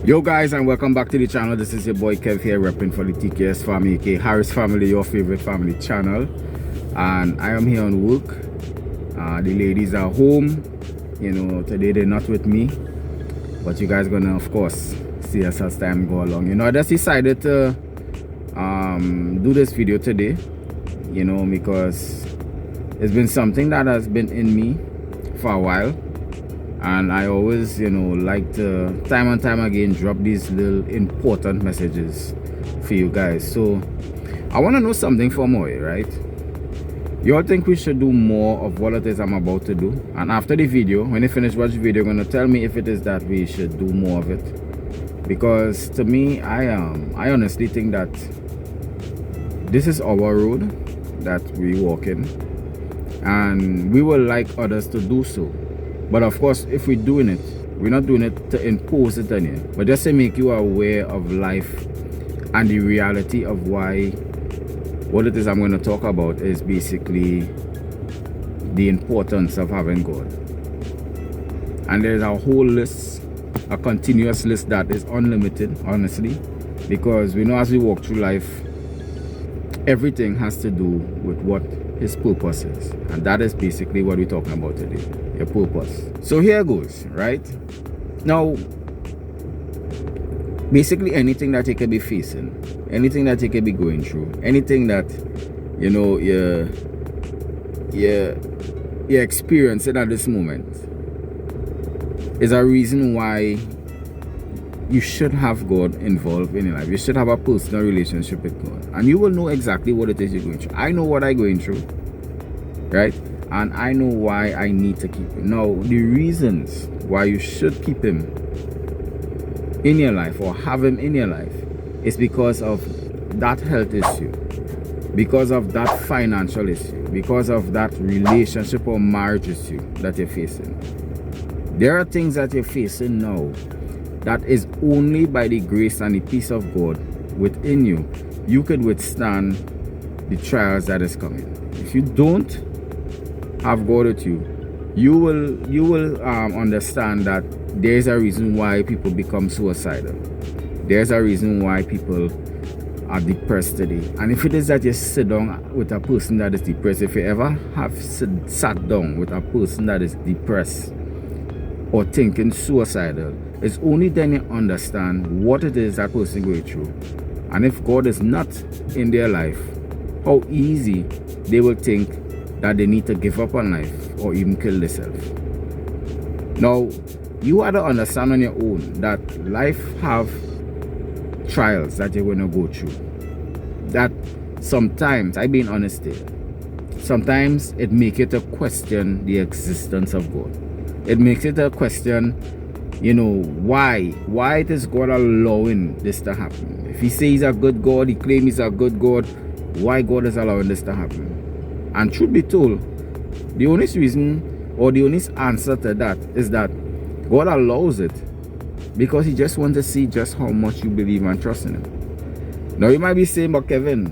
Yo guys, and welcome back to the channel. This is your boy Kev here, repping for the TKS family, aka Harris family, your favorite family channel. And I am here on work. The ladies are home. You know, today they're not with me, but you guys gonna of course see us as time go along. You know, I just decided to do this video today, you know, because it's been something that has been in me for a while. And I always, you know, like to time and time again drop these little important messages for you guys. So I want to know something from you, right? You all think we should do more of what it is I'm about to do? And after the video, when you finish watching the video, you're going to tell me if it is that we should do more of it. Because to me, I honestly think that this is our road that we walk in, and we will like others to do so. But of course, if we're doing it, we're not doing it to impose it on you, but just to make you aware of life and the reality of why what it is I'm going to talk about is basically the importance of having God. And there's a whole list, a continuous list that is unlimited, honestly, because we know as we walk through life, everything has to do with what His purpose is, and that is basically what we're talking about today, your purpose. So here goes, right? Now, basically anything that you can be facing, anything that you can be going through, anything that, you know, you're experiencing at this moment is a reason why you should have God involved in your life. You should have a personal relationship with God, and you will know exactly what it is you're going through. I know what I'm going through, right? And I know why I need to keep Him. Now, the reasons why you should keep Him in your life or have Him in your life is because of that health issue, because of that financial issue, because of that relationship or marriage issue that you're facing. There are things that you're facing now that is only by the grace and the peace of God within you, you could withstand the trials that is coming. If you don't have God with you, you will understand that there's a reason why people become suicidal. There's a reason why people are depressed today. And if it is that you sit down with a person that is depressed, if you ever have sat down with a person that is depressed or thinking suicidal, it's only then you understand what it is that person going through. And if God is not in their life, how easy they will think that they need to give up on life or even kill themselves. Now, you have to understand on your own that life have trials that you're going to go through. That sometimes, I'm being honest here, sometimes it makes you to question the existence of God. It makes it a question, you know, why it is God allowing this to happen. If He says He's a good God, He claims He's a good God, why God is allowing this to happen? And truth be told, the only reason or the only answer to that is that God allows it because He just wants to see just how much you believe and trust in Him. Now you might be saying, but Kevin,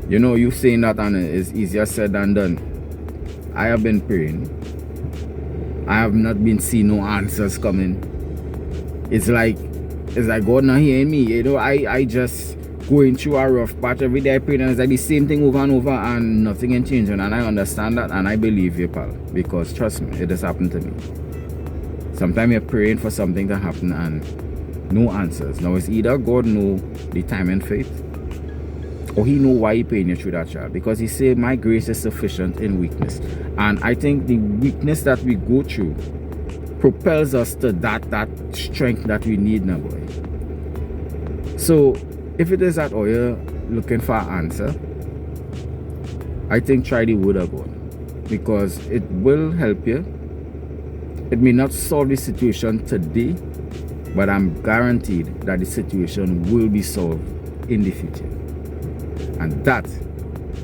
you know, you saying that and it's easier said than done. I have been praying. I have not been seeing no answers coming. It's like God not hearing me. You know, I just going through a rough patch every day. I pray, and it's like the same thing over and over, and nothing can change. And I understand that, and I believe you, pal, because trust me, it has happened to me. Sometimes you're praying for something to happen and no answers. Now it's either God know the time and faith, or He know why He paying you through that child, because He say my grace is sufficient in weakness. And I think the weakness that we go through propels us to that strength that we need now, boy. So if it is that, or you're looking for an answer, I think try the word of God, because it will help you. It may not solve the situation today, but I'm guaranteed that the situation will be solved in the future. And that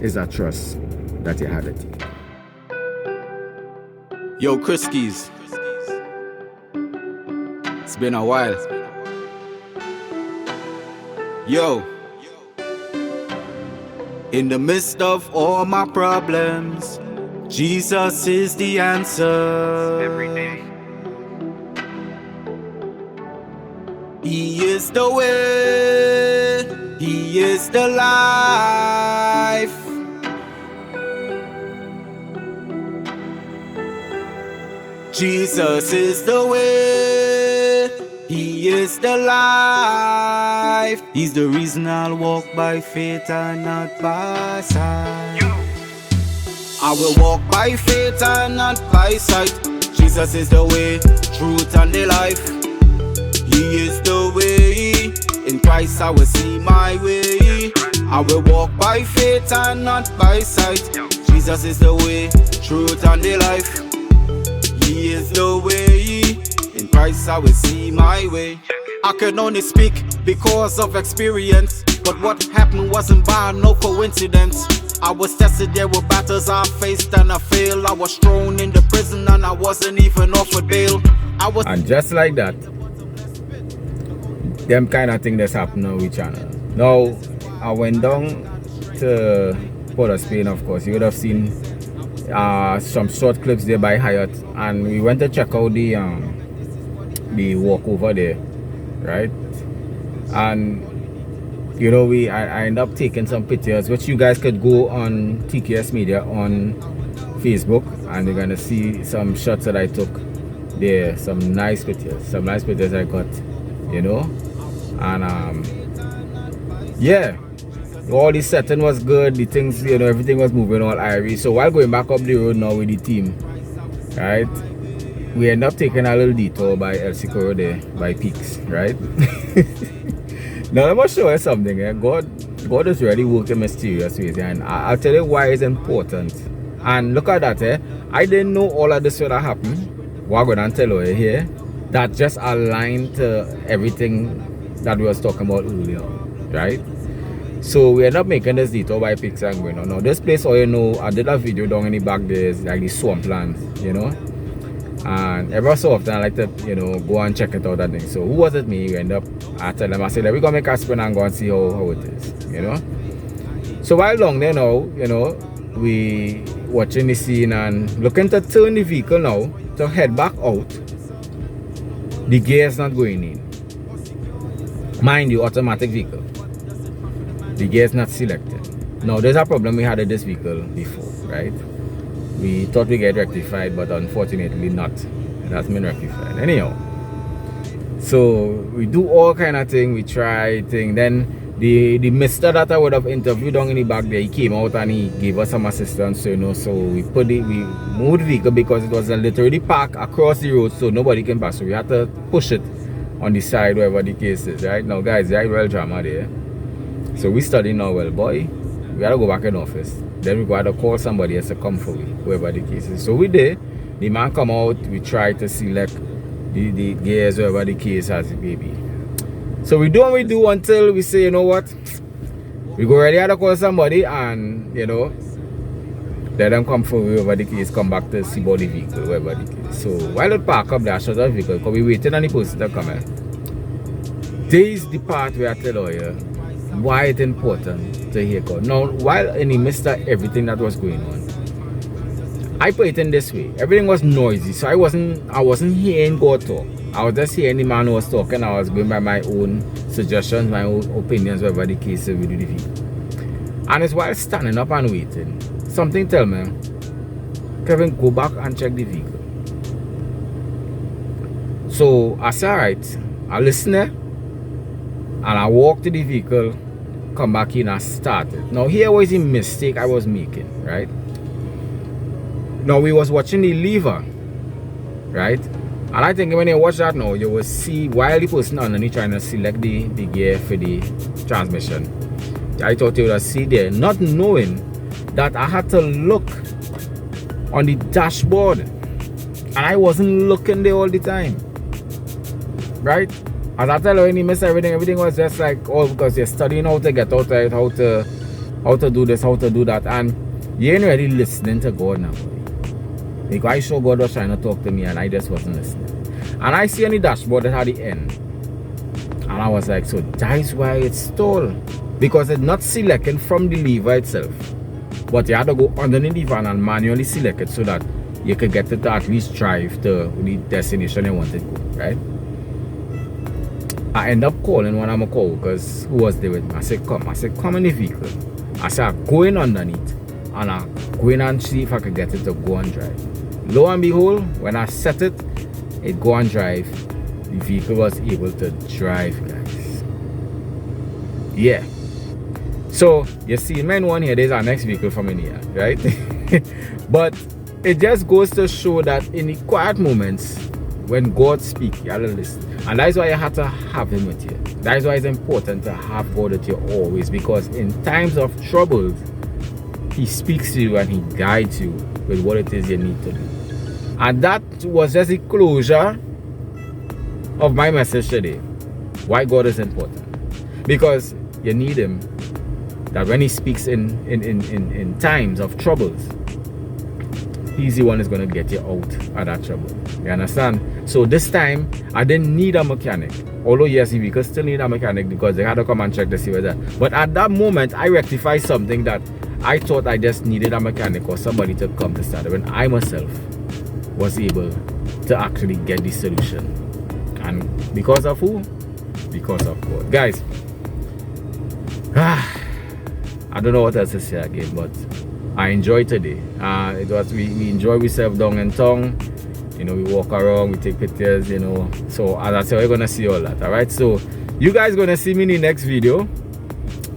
is a trust that you had it. Yo, Kriskies. It's been a while. Yo. In the midst of all my problems, Jesus is the answer. Every day. He is the way, He is the life. Jesus is the way, He is the life. He's the reason I'll walk by faith and not by sight. I will walk by faith and not by sight. Jesus is the way, truth and the life. He is the way, in Christ I will see my way. I will walk by faith and not by sight. Jesus is the way, truth and the life. He is the way, in Christ I will see my way. I can only speak because of experience, but what happened wasn't by no coincidence. I was tested, there were battles I faced and I failed. I was thrown in the prison and I wasn't even offered bail. And just like that, them kind of thing that's happened on we channel. Now, I went down to Port of Spain, of course. You would have seen some short clips there by Hyatt, and we went to check out the walk over there, right? And you know, I end up taking some pictures, which you guys could go on TKS Media on Facebook, and you're gonna see some shots that I took there. Some nice pictures I got, you know. And yeah, all the setting was good, the things, you know, everything was moving all irie. So while going back up the road now with the team, right, we end up taking a little detour by El Socorro there, by Peaks, right? Now let me show you something. God has really worked in mysterious ways, and I'll tell you why it's important. And look at that, I didn't know all of this would have happened. What I'm going to tell you here, that just aligned to everything that we was talking about earlier, right? So we end up making this detour by Peaks and going on. Now this place, all you know, I did a video down in the back there, is like the swampland, you know. And every so often I like to, you know, go and check it out and things. So who was it me? You end up, I tell them, I said, we're gonna make a spin and go and see how it is, you know. So while down there now, you know, we watching the scene and looking to turn the vehicle now to head back out. The gear is not going in. Mind you, automatic vehicle. The gear is not selected. Now there's a problem we had with this vehicle before, right? We thought we get rectified, but unfortunately not. It has been rectified. Anyhow, so we do all kind of thing. We try thing. Then the mister that I would have interviewed down in the back there, he came out and he gave us some assistance. So, you know, so we moved the vehicle because it was literally parked across the road, so nobody can pass. So we had to push it on the side, wherever the case is. Right now, guys, right, well drama there. So we studying now, well, boy. We gotta go back in office. Then we gotta call somebody else to come for we, whoever the case is. So we did. The man come out. We try to select the gears, whoever the case has, baby. So we do what we do until we say, you know what? We go ready to call somebody, and you know, let them come for whoever the case, come back to see about the vehicle, whoever the case. So while it park up there, shut the vehicle, because we waiting on the person to come in. This is the part where I tell you why it's important to hear God. Now, while in the midst of everything that was going on, I put it in this way. Everything was noisy, so I wasn't hearing God talk. I was just hearing the man who was talking. I was going by my own suggestions, my own opinions, whatever the case is with the vehicle. And it's while standing up and waiting, something tell me, Kevin, go back and check the vehicle. So I said, alright, I listen there, and I walk to the vehicle, come back in and start it. Now here was the mistake I was making, right? Now we was watching the lever, right? And I think when you watch that now, you will see while the person underneath trying to select the gear for the transmission. I thought you would see there, not knowing that I had to look on the dashboard, and I wasn't looking there all the time, right? As I tell you, when you miss everything was just like, oh, because you're studying how to get out right, how to do this, how to do that, and you ain't really listening to God now. Because I saw God was trying to talk to me, and I just wasn't listening. And I see on the dashboard that had the end, and I was like, so that's why it's stalled, because it's not selecting from the lever itself, but you had to go underneath the van and manually select it so that you could get it to at least drive to the destination you wanted to go, right? I end up calling one of my co-workers who was there with me. I said, come in the vehicle. I said, I'm going underneath and I'm going and see if I could get it to go and drive. Lo and behold, when I set it, it go and drive. The vehicle was able to drive, guys. Yeah. So, you see, man, one here, there's our next vehicle from in here, right? But it just goes to show that in the quiet moments, when God speaks, you have to listen. And that's why you have to have Him with you. That's why it's important to have God with you always. Because in times of trouble, He speaks to you and He guides you with what it is you need to do. And that was just the closure of my message today. Why God is important. Because you need Him. That when He speaks in times of troubles, He's the one who's going to get you out of that trouble. You understand? So this time, I didn't need a mechanic. Although yes, we could still need a mechanic because they had to come and check to see whether. But at that moment, I rectified something that I thought I just needed a mechanic or somebody to come to start it, when I myself was able to actually get the solution. And because of who? Because of God. Guys, I don't know what else to say again, but I enjoyed today. It was we enjoy ourselves down in town. You know, we walk around, we take pictures, you know. So as I said, we're gonna see all that. Alright, so you guys gonna see me in the next video.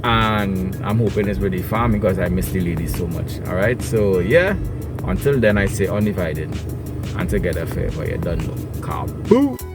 And I'm hoping it's really fun because I miss the ladies so much. Alright, so yeah. Until then, I say undivided and together forever. You don't know. Kaboo!